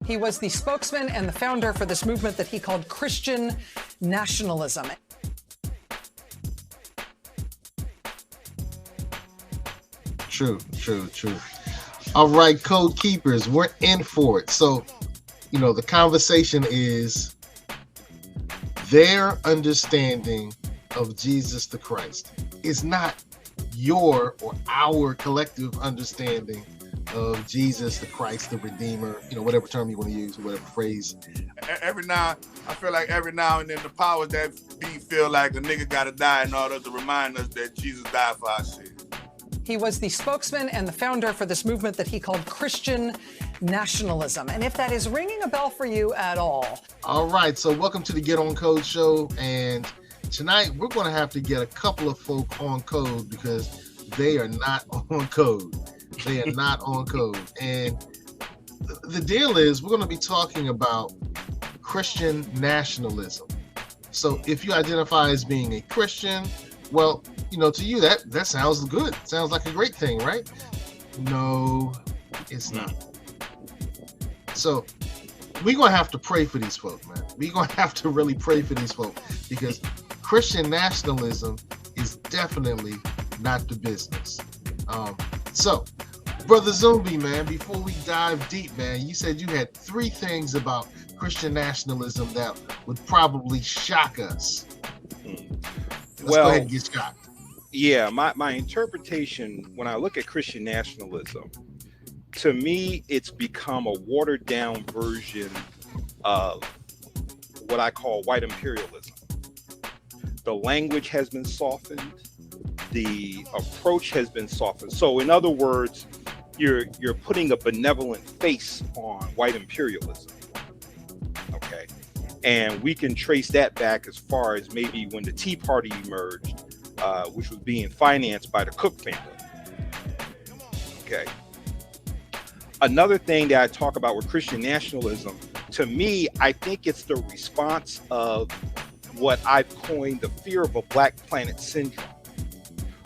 He was the spokesman and the founder for this movement that he called Christian nationalism. True. All right, code keepers, we're in for it. So, the conversation is their understanding of Jesus the Christ is not your or our collective understanding of Jesus the Christ, the Redeemer, whatever term you want to use, whatever phrase. I feel like every now and then the powers that be feel like a nigga gotta die in order to remind us that Jesus died for our sins. He was the spokesman and the founder for this movement that he called Christian nationalism. And if that is ringing a bell for you at all. All right, so welcome to the Get On Code show. And tonight we're going to have to get a couple of folk on code because they are not on code. They are not on code. And the deal is we're going to be talking about Christian nationalism. So if you identify as being a Christian, well, to you that sounds good. Sounds like a great thing, right? No, it's not. So we're going to have to pray for these folk, man. We're going to have to really pray for these folk because Christian nationalism is definitely not the business. So, Brother Zumbi, man, before we dive deep, man, you said you had 3 things about Christian nationalism that would probably shock us. Let's go ahead and get shocked. Yeah, my interpretation when I look at Christian nationalism, to me, it's become a watered down version of what I call white imperialism. The language has been softened. The approach has been softened. So in other words, you're putting a benevolent face on white imperialism. Okay. And we can trace that back as far as maybe when the Tea Party emerged, which was being financed by the Cook family. Okay. Another thing that I talk about with Christian nationalism, to me, I think it's the response of what I've coined the fear of a black planet syndrome,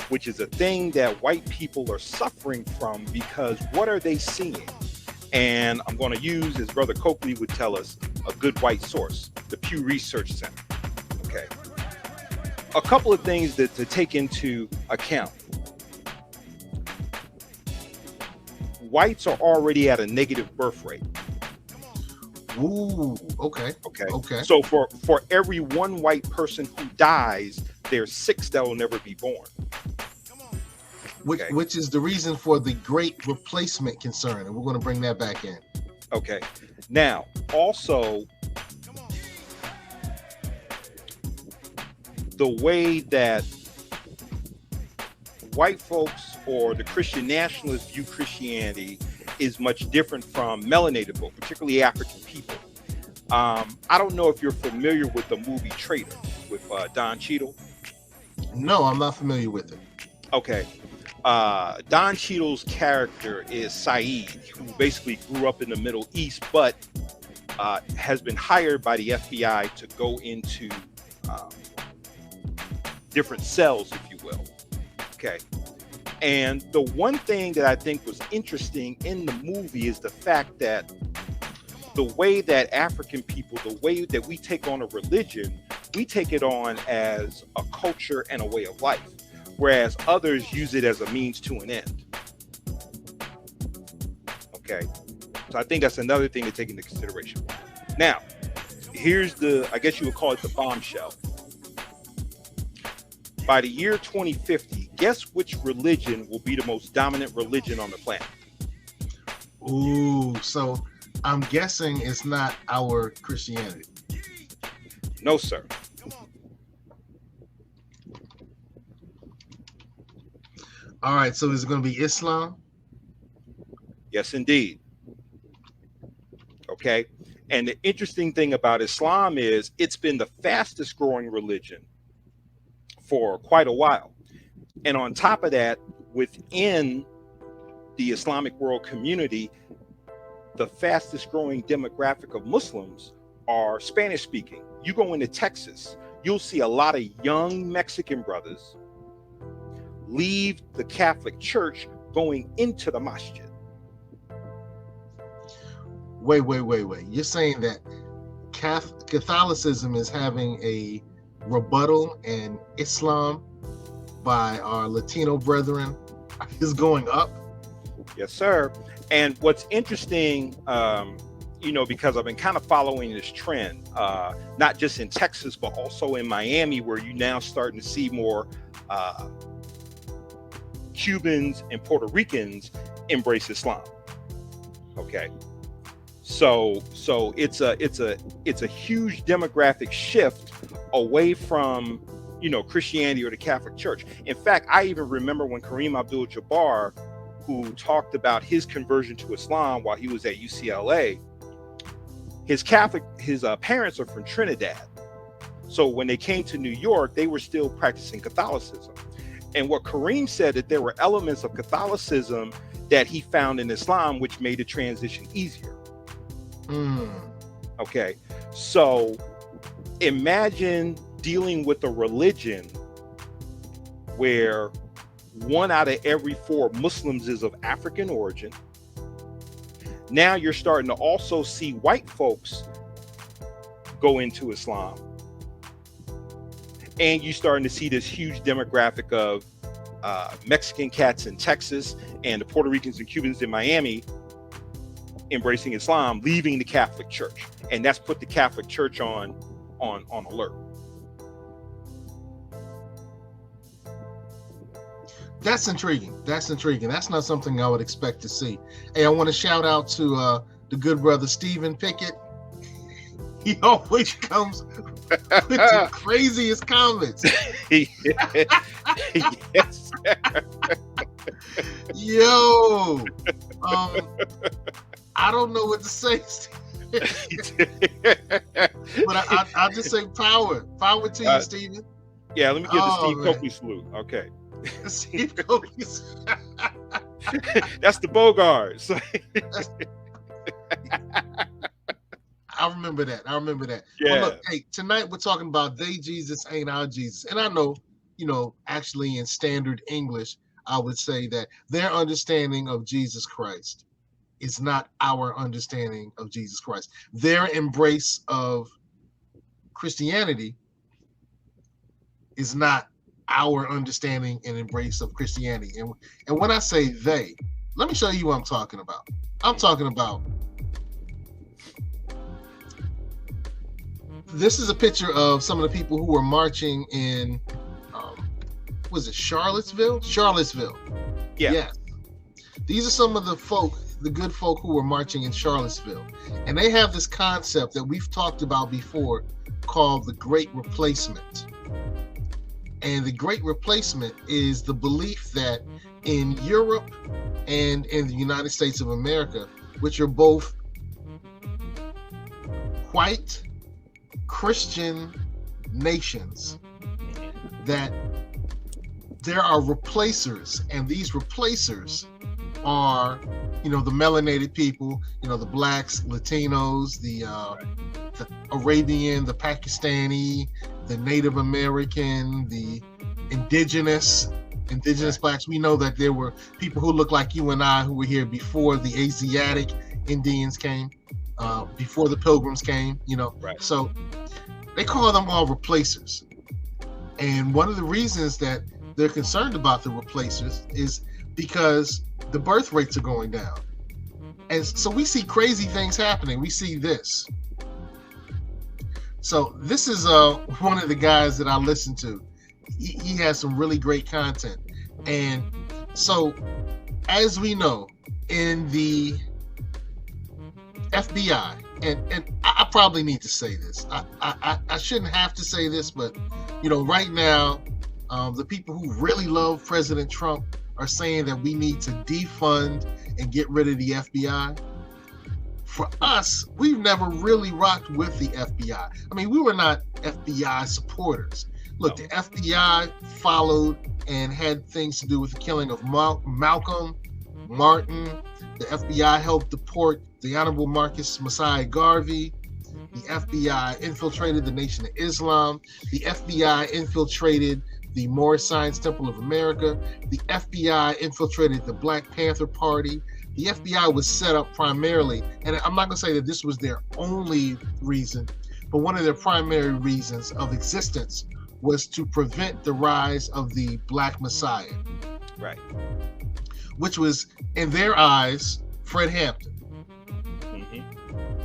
which is a thing that white people are suffering from because what are they seeing? And I'm going to use, as Brother Coakley would tell us, a good white source, the Pew Research Center. Okay. A couple of things to take into account. Whites are already at a negative birth rate. Ooh, okay. So for every one white person who dies, there's 6 that will never be born. Which is the reason for the great replacement concern, and we're going to bring that back in. Okay. Now, also, the way that white folks or the Christian nationalists view Christianity is much different from melanated folk, particularly African people. I don't know if you're familiar with the movie Traitor with Don Cheadle. No, I'm not familiar with it. Okay. Don Cheadle's character is Saeed, who basically grew up in the Middle East, but has been hired by the FBI to go into different cells, if you will. Okay. And the one thing that I think was interesting in the movie is the fact that the way that African people, the way that we take on a religion, we take it on as a culture and a way of life, whereas others use it as a means to an end. Okay. So I think that's another thing to take into consideration. Now, here's I guess you would call it the bombshell. By the year 2050, guess which religion will be the most dominant religion on the planet? Ooh, so I'm guessing it's not our Christianity. No, sir. All right, so is it going to be Islam? Yes, indeed. Okay. And the interesting thing about Islam is it's been the fastest growing religion for quite a while. And on top of that, within the Islamic world community, the fastest growing demographic of Muslims are Spanish speaking. You go into Texas, you'll see a lot of young Mexican brothers leave the Catholic Church going into the masjid. Wait. You're saying that Catholicism is having a rebuttal and Islam by our Latino brethren is going up? Yes, sir. And what's interesting, because I've been kind of following this trend, not just in Texas, but also in Miami, where you're now starting to see more Cubans and Puerto Ricans embrace Islam. Okay. So it's a huge demographic shift away from, Christianity or the Catholic Church. In fact, I even remember when Kareem Abdul-Jabbar, who talked about his conversion to Islam while he was at UCLA, his parents are from Trinidad. So when they came to New York, they were still practicing Catholicism. And what Kareem said, that there were elements of Catholicism that he found in Islam, which made the transition easier. Okay. So imagine dealing with a religion where 1 out of every 4 Muslims is of African origin. Now you're starting to also see white folks go into Islam. And you're starting to see this huge demographic of Mexican cats in Texas and the Puerto Ricans and Cubans in Miami embracing Islam, leaving the Catholic Church. And that's put the Catholic Church on alert. That's intriguing. That's not something I would expect to see. Hey, I want to shout out to the good brother Stephen Pickett. He always comes with the craziest comments. Yes, sir. Yo, I don't know what to say, but I'll just say power to you, Stephen. Yeah, let me give the Steve Coakley salute. Okay. Steve Coakley. That's the Bogarts. I remember that. Yeah. Well, look, hey, tonight we're talking about they Jesus ain't our Jesus. And I know, actually in standard English, I would say that their understanding of Jesus Christ is not our understanding of Jesus Christ. Their embrace of Christianity is not our understanding and embrace of Christianity. And when I say they, let me show you what I'm talking about. I'm talking about, this is a picture of some of the people who were marching in, was it Charlottesville? Charlottesville. Yeah. Yes. These are some of the good folk who were marching in Charlottesville. And they have this concept that we've talked about before called the Great Replacement. And the Great Replacement is the belief that in Europe and in the United States of America, which are both white Christian nations, that there are replacers, and these replacers are, the melanated people, the blacks, Latinos, the Arabian, the Pakistani, the Native American, the indigenous blacks. We know that there were people who look like you and I who were here before the Asiatic Indians came, before the Pilgrims came, Right. So they call them all replacers. And one of the reasons that they're concerned about the replacers is because the birth rates are going down. And so we see crazy things happening. We see this. So this is one of the guys that I listen to. He has some really great content. And so, as we know, in the FBI, and I probably need to say this. I shouldn't have to say this, but right now, the people who really love President Trump are saying that we need to defund and get rid of the FBI. For us, we've never really rocked with the FBI. I mean, we were not FBI supporters. Look, the FBI followed and had things to do with the killing of Malcolm, Martin. The FBI helped deport the Honorable Marcus Messiah Garvey. The FBI infiltrated the Nation of Islam. The FBI infiltrated the Moorish Science Temple of America. The FBI infiltrated the Black Panther Party. the FBI was set up primarily, and I'm not going to say that this was their only reason, but one of their primary reasons of existence was to prevent the rise of the Black Messiah. Right. Which was, in their eyes, Fred Hampton.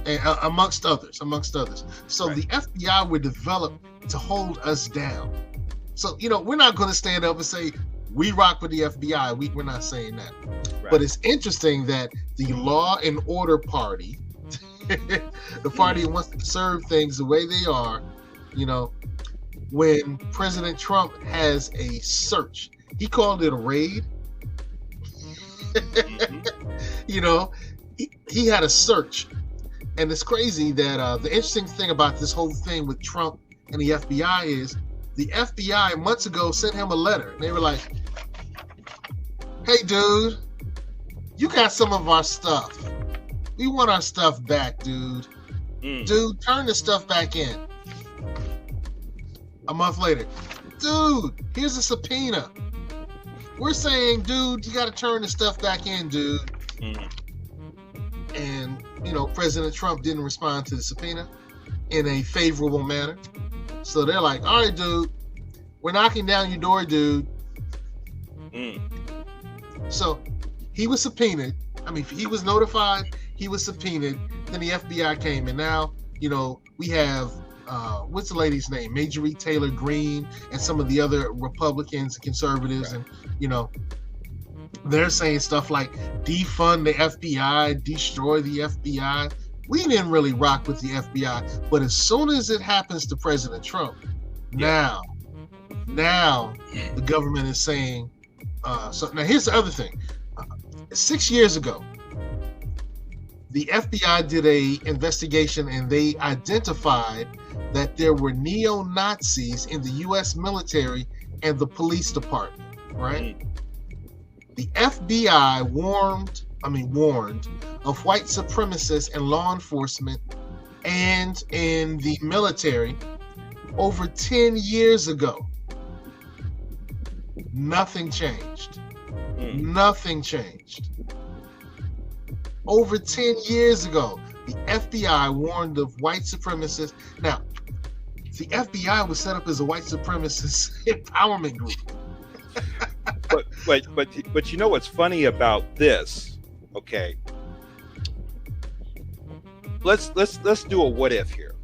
And amongst others. So right. the FBI were developed to hold us down. So, we're not going to stand up and say, we rock with the FBI. We're not saying that. Right. But it's interesting that the Law and Order Party, the party that wants to serve things the way they are, when President Trump has a search, he called it a raid. He had a search. And it's crazy that the interesting thing about this whole thing with Trump and the FBI is the FBI months ago sent him a letter. And they were like, hey, dude, you got some of our stuff. We want our stuff back, dude. Dude, turn the stuff back in. A month later, dude, here's a subpoena. We're saying, dude, you got to turn the stuff back in, dude. And, President Trump didn't respond to the subpoena in a favorable manner. So they're like, all right, dude, we're knocking down your door, dude. So he was subpoenaed. He was notified, he was subpoenaed. Then the FBI came, and now, we have, what's the lady's name? Marjorie Taylor Greene and some of the other Republicans and conservatives. Right. And, they're saying stuff like defund the FBI, destroy the FBI. We didn't really rock with the FBI, but as soon as it happens to President Trump, now the government is saying, so now here's the other thing. 6 years ago, the FBI did a investigation and they identified that there were neo-Nazis in the U.S. military and the police department, right? The FBI warned of white supremacists in law enforcement and in the military over 10 years ago. Nothing changed. Nothing changed. Over 10 years ago, the FBI warned of white supremacists. Now, the FBI was set up as a white supremacist empowerment group. But you know what's funny about this? Okay, let's do a what if here.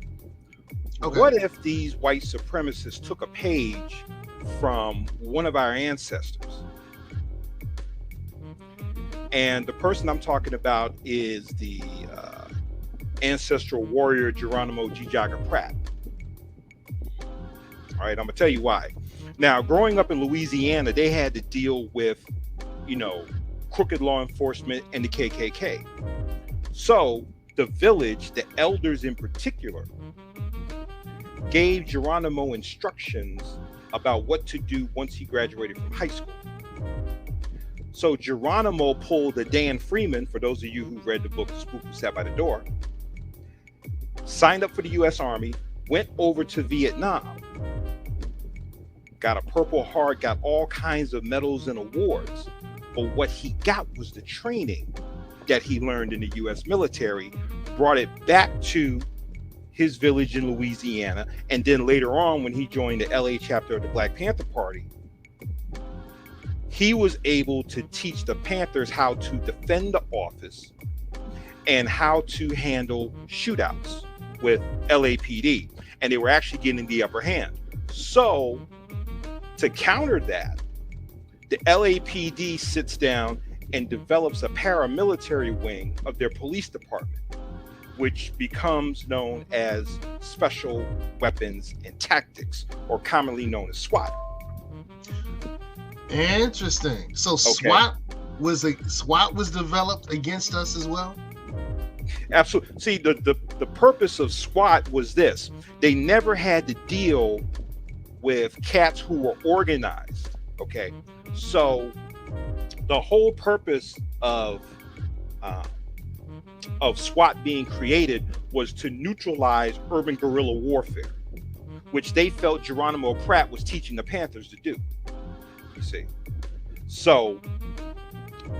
Okay. What if these white supremacists took a page from one of our ancestors? And the person I'm talking about is the ancestral warrior Geronimo G. Jagger Pratt. All right, I'm gonna tell you why. Now, growing up in Louisiana, they had to deal with, crooked law enforcement and the KKK. So the village, the elders in particular, gave Geronimo instructions about what to do once he graduated from high school. So Geronimo pulled a Dan Freeman, for those of you who read the book The Spook Who Sat by the Door, signed up for the U.S. Army, went over to Vietnam, got a Purple Heart, got all kinds of medals and awards. But what he got was the training that he learned in the U.S. military, brought it back to his village in Louisiana. And then later on, when he joined the LA chapter of the Black Panther Party, he was able to teach the Panthers how to defend the office and how to handle shootouts with LAPD. And they were actually getting the upper hand. So to counter that, the LAPD sits down and develops a paramilitary wing of their police department, which becomes known as Special Weapons and Tactics, or commonly known as SWAT. Interesting. So SWAT was developed against us as well? Absolutely. See, the purpose of SWAT was this. They never had to deal with cats who were organized. Okay. So the whole purpose of SWAT being created was to neutralize urban guerrilla warfare, which they felt Geronimo Pratt was teaching the Panthers to do. You see, so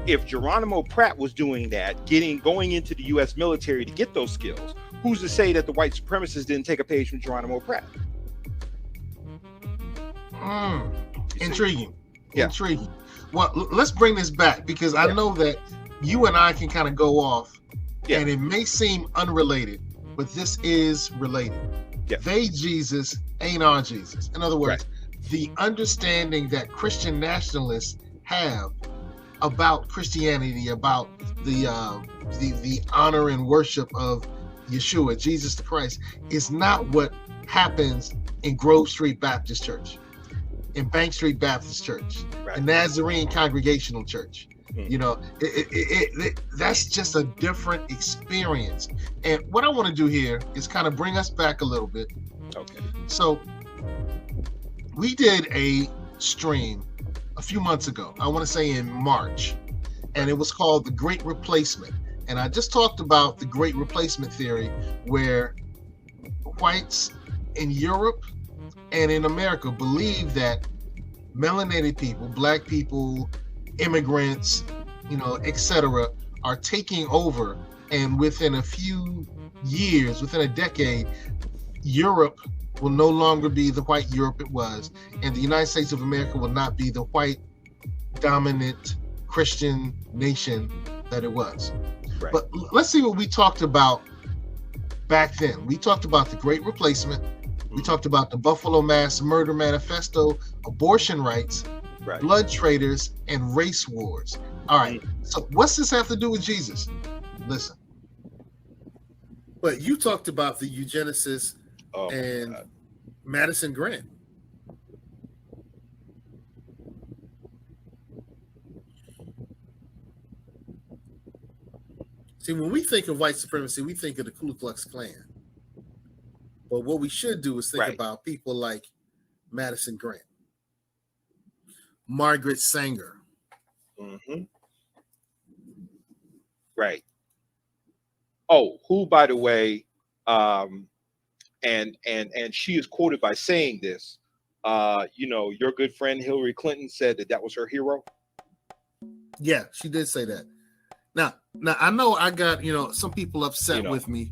if Geronimo Pratt was doing that, going into the U.S. military to get those skills, who's to say that the white supremacists didn't take a page from Geronimo Pratt? Intriguing. Yeah. Intriguing. Well, let's bring this back, because I know that you and I can kind of go off, and it may seem unrelated, but this is related. Yeah. They Jesus ain't our Jesus. In other words, the understanding that Christian nationalists have about Christianity, about the honor and worship of Yeshua, Jesus the Christ, is not what happens in Grove Street Baptist Church, in Bank Street Baptist Church, in Nazarene Congregational Church. You know, that's just a different experience. And what I want to do here is kind of bring us back a little bit. Okay. So we did a stream a few months ago, I want to say in March, and it was called The Great Replacement. And I just talked about the Great Replacement theory, where whites in Europe and in America believe that melanated people, black people, immigrants, you know, etc., are taking over, and within a few years, within a decade, Europe will no longer be the white Europe it was, and the United States of America will not be the white dominant Christian nation that it was. Right. But let's see what we talked about back then. We talked about the Great Replacement. We talked about the Buffalo Mass Murder Manifesto, abortion rights, blood traders, and race wars. All right. So what's this have to do with Jesus? Listen. But you talked about the eugenicists and Madison Grant. See, when we think of white supremacy, we think of the Ku Klux Klan. But what we should do is think about people like Madison Grant, Margaret Sanger. Right. Oh, who, by the way, and she is quoted by saying this. You know, your good friend Hillary Clinton said that was her hero. Yeah, she did say that. Now I know I got, you know, some people upset with me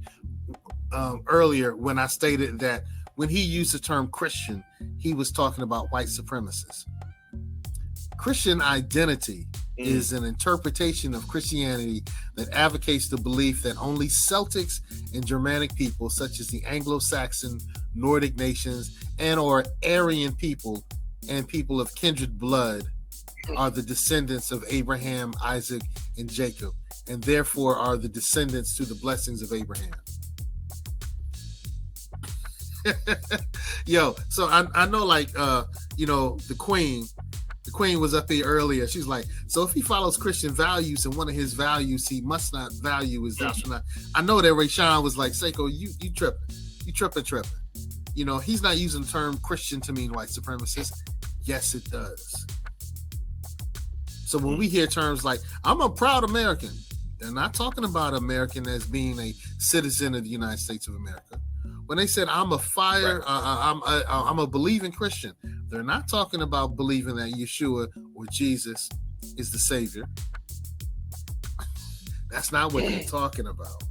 earlier when I stated that when he used the term Christian, he was talking about white supremacists. Christian identity is an interpretation of Christianity that advocates the belief that only Celtics and Germanic people, such as the Anglo-Saxon, Nordic nations, and or Aryan people and people of kindred blood are the descendants of Abraham, Isaac, and Jacob, and therefore are the descendants to the blessings of Abraham. Yo, so I know, like, you know, the queen was up here earlier. She's like, so if he follows Christian values, and one of his values he must not value is thou shalt not. I know that Rayshawn was like, Seiko, you tripping. You know, he's not using the term Christian to mean white supremacist. Yes, it does. So when we hear terms like, I'm a proud American, they're not talking about American as being a citizen of the United States of America. When they said I'm a believing Christian, they're not talking about believing that Yeshua or Jesus is the Savior. That's not what they're talking about.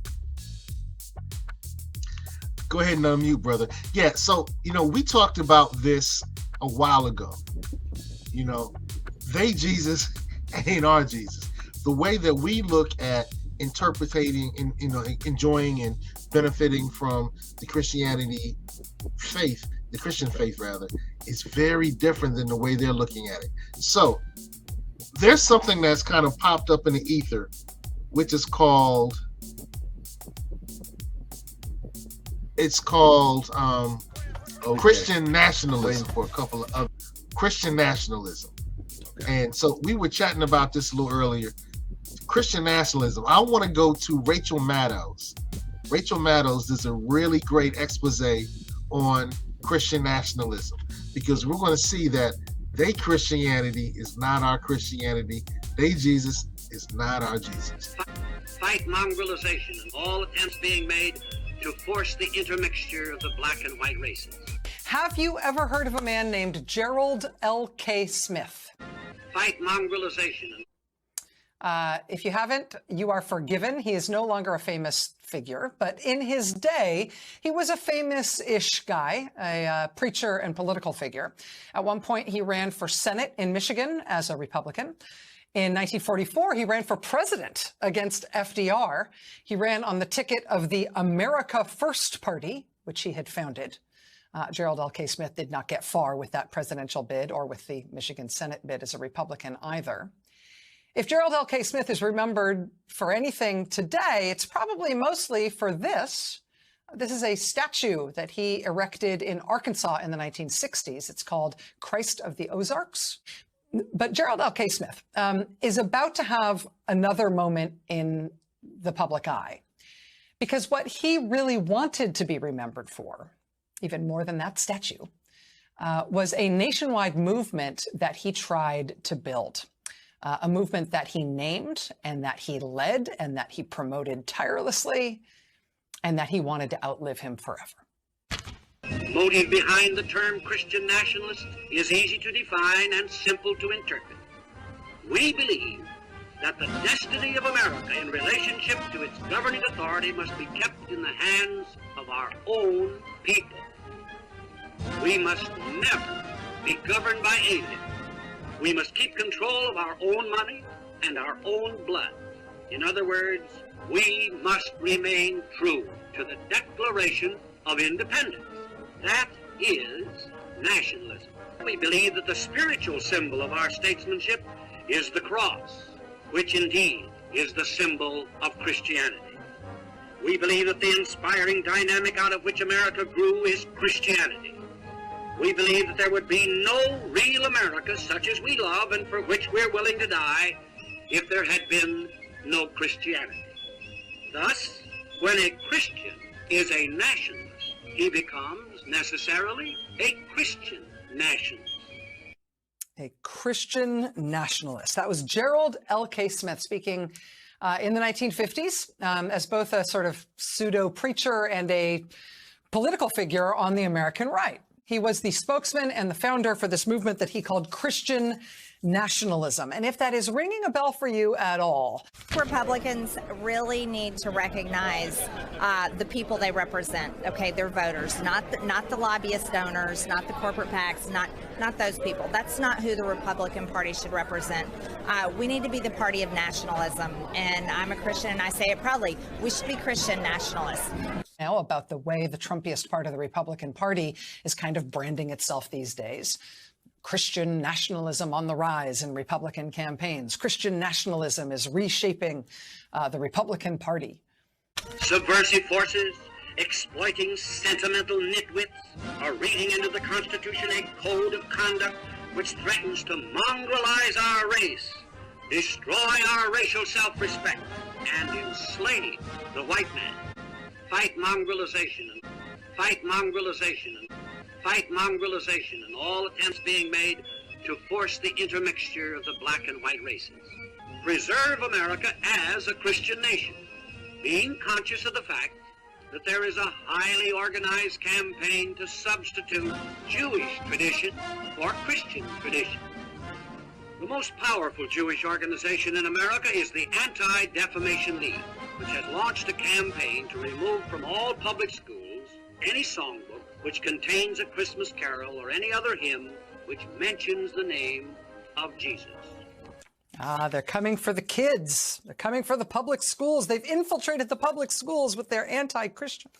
Go ahead and unmute, brother. Yeah, so, you know, we talked about this a while ago. You know, they Jesus ain't our Jesus. The way that we look at interpreting and, you know, enjoying and benefiting from the Christianity faith, the Christian faith rather, is very different than the way they're looking at it. So there's something that's kind of popped up in the ether, which is called Christian nationalism, for a couple of Christian nationalism. And so we were chatting about this a little earlier. Christian nationalism. I want to go to Rachel Maddows. Rachel Maddows does a really great expose on Christian nationalism, because we're going to see that they Christianity is not our Christianity. They Jesus is not our Jesus. Fight mongrelization and all attempts being made to force the intermixture of the black and white races. Have you ever heard of a man named Gerald L.K. Smith? Fight mongrelization. If you haven't, you are forgiven. He is no longer a famous figure, but in his day, he was a famous-ish guy, a preacher and political figure. At one point, he ran for Senate in Michigan as a Republican. In 1944, he ran for president against FDR. He ran on the ticket of the America First Party, which he had founded. Gerald L.K. Smith did not get far with that presidential bid or with the Michigan Senate bid as a Republican either. If Gerald L.K. Smith is remembered for anything today, it's probably mostly for this. This is a statue that he erected in Arkansas in the 1960s. It's called Christ of the Ozarks. But Gerald L.K. Smith is about to have another moment in the public eye, because what he really wanted to be remembered for, even more than that statue, was a nationwide movement that he tried to build. A movement that he named and that he led and that he promoted tirelessly and that he wanted to outlive him forever. Motive behind the term Christian nationalist is easy to define and simple to interpret. We believe that the destiny of America in relationship to its governing authority must be kept in the hands of our own people. We must never be governed by aliens. We must keep control of our own money and our own blood. In other words, we must remain true to the Declaration of Independence. That is nationalism. We believe that the spiritual symbol of our statesmanship is the cross, which indeed is the symbol of Christianity. We believe that the inspiring dynamic out of which America grew is Christianity. We believe that there would be no real America such as we love and for which we're willing to die if there had been no Christianity. Thus, when a Christian is a nationalist, he becomes necessarily a Christian nationalist. A Christian nationalist. That was Gerald L.K. Smith speaking in the 1950s as both a sort of pseudo-preacher and a political figure on the American right. He was the spokesman and the founder for this movement that he called Christian nationalism. And if that is ringing a bell for you at all, Republicans really need to recognize the people they represent. Okay, their voters, not the lobbyist donors, not the corporate PACs, not those people. That's not who the Republican Party should represent. We need to be the party of nationalism. And I'm a Christian, and I say it proudly. We should be Christian nationalists. Now about the way the Trumpiest part of the Republican Party is kind of branding itself these days. Christian nationalism on the rise in Republican campaigns. Christian nationalism is reshaping the Republican Party. Subversive forces, exploiting sentimental nitwits, are reading into the Constitution a code of conduct which threatens to mongrelize our race, destroy our racial self-respect, and enslave the white man. Fight mongrelization, fight mongrelization, fight mongrelization, and all attempts being made to force the intermixture of the black and white races. Preserve America as a Christian nation, being conscious of the fact that there is a highly organized campaign to substitute Jewish tradition for Christian tradition. The most powerful Jewish organization in America is the Anti-Defamation League, which has launched a campaign to remove from all public schools any songbook which contains a Christmas carol or any other hymn which mentions the name of Jesus. They're coming for the kids. They're coming for the public schools. They've infiltrated the public schools with their anti-Christian.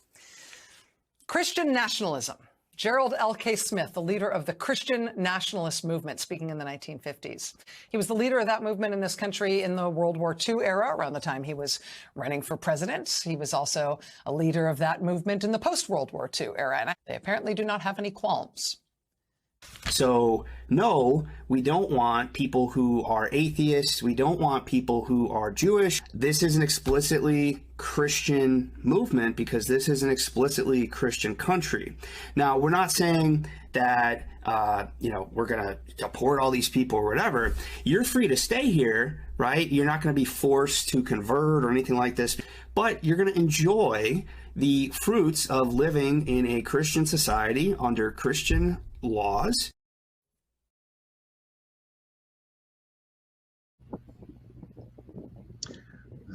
Christian nationalism. Gerald L.K. Smith, the leader of the Christian nationalist movement, speaking in the 1950s. He was the leader of that movement in this country in the World War II era, around the time he was running for president. He was also a leader of that movement in the post-World War II era, and they apparently do not have any qualms. So, no, we don't want people who are atheists. We don't want people who are Jewish. This is an explicitly Christian movement because this is an explicitly Christian country. Now, we're not saying that, we're going to deport all these people or whatever. You're free to stay here, right? You're not going to be forced to convert or anything like this, but you're going to enjoy the fruits of living in a Christian society under Christian laws.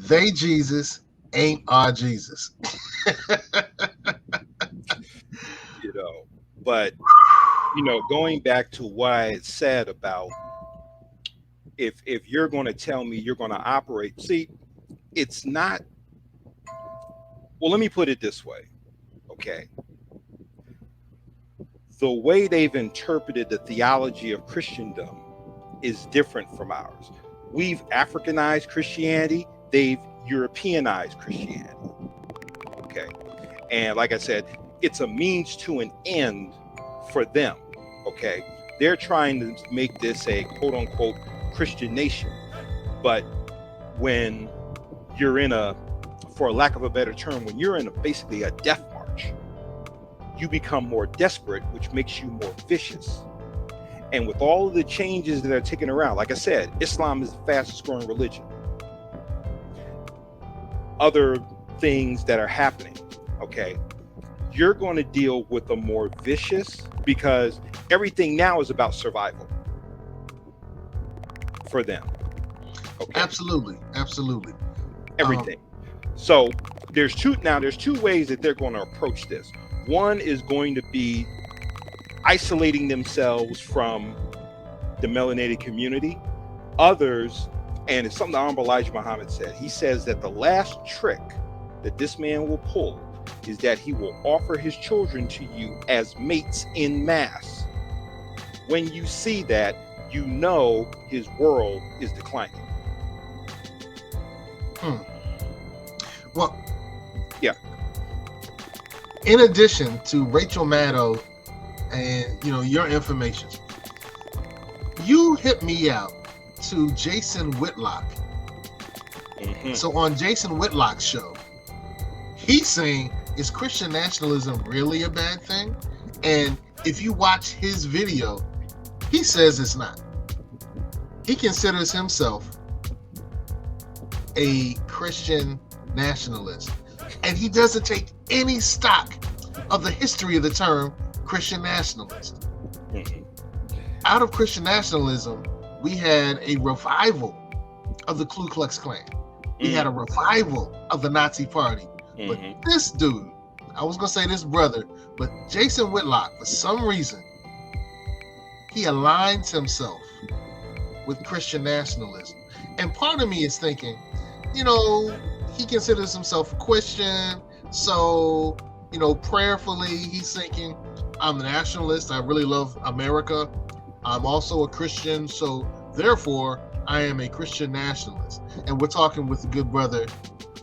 They Jesus ain't our Jesus. But going back to why it's said about if you're going to tell me you're going to operate, see, it's not. Well, let me put it this way, okay? The way they've interpreted the theology of Christendom is different from ours. We've Africanized Christianity, they've Europeanized Christianity, okay? And like I said, it's a means to an end for them, okay? They're trying to make this a quote unquote Christian nation. But when you're in for lack of a better term, when you're in basically a death march, you become more desperate, which makes you more vicious. And with all of the changes that are taken around, like I said, Islam is the fastest growing religion. Other things that are happening, okay? You're going to deal with a more vicious, because everything now is about survival for them. Okay. Absolutely. Everything. So there's two ways that they're going to approach this. One is going to be isolating themselves from the melanated community. Others, and it's something that Honorable Elijah Muhammad said, he says that the last trick that this man will pull is that he will offer his children to you as mates in mass. When you see that, you know his world is declining. Well, yeah. In addition to Rachel Maddow and your information, you hit me out to Jason Whitlock. Mm-hmm. So on Jason Whitlock's show, he's saying, is Christian nationalism really a bad thing? And if you watch his video, he says it's not. He considers himself a Christian nationalist, and he doesn't take any stock of the history of the term Christian nationalist. Mm-hmm. Out of Christian nationalism, we had a revival of the Ku Klux Klan. We had a revival of the Nazi Party. Mm-hmm. But this dude, I was going to say this brother, but Jason Whitlock, for some reason, he aligns himself with Christian nationalism. And part of me is thinking, he considers himself a Christian, so, prayerfully, he's thinking, I'm a nationalist, I really love America, I'm also a Christian, so therefore, I am a Christian nationalist. And we're talking with the good brother,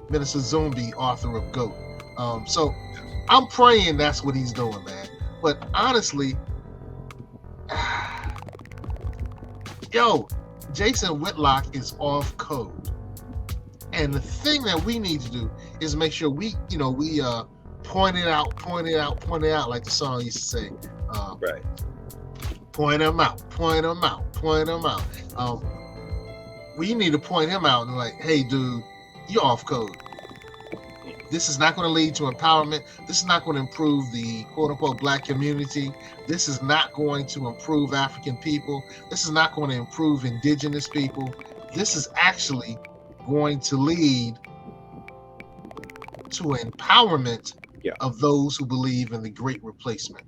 Minister Zumbi, author of GOAT. So I'm praying that's what he's doing, man. But honestly, Jason Whitlock is off code. And the thing that we need to do is make sure we point it out, like the song used to say. Right. Point him out. We need to point him out and like, hey, dude, you're off code. This is not going to lead to empowerment. This is not going to improve the quote-unquote black community. This is not going to improve African people. This is not going to improve indigenous people. This is actually going to lead to empowerment of those who believe in the great replacement.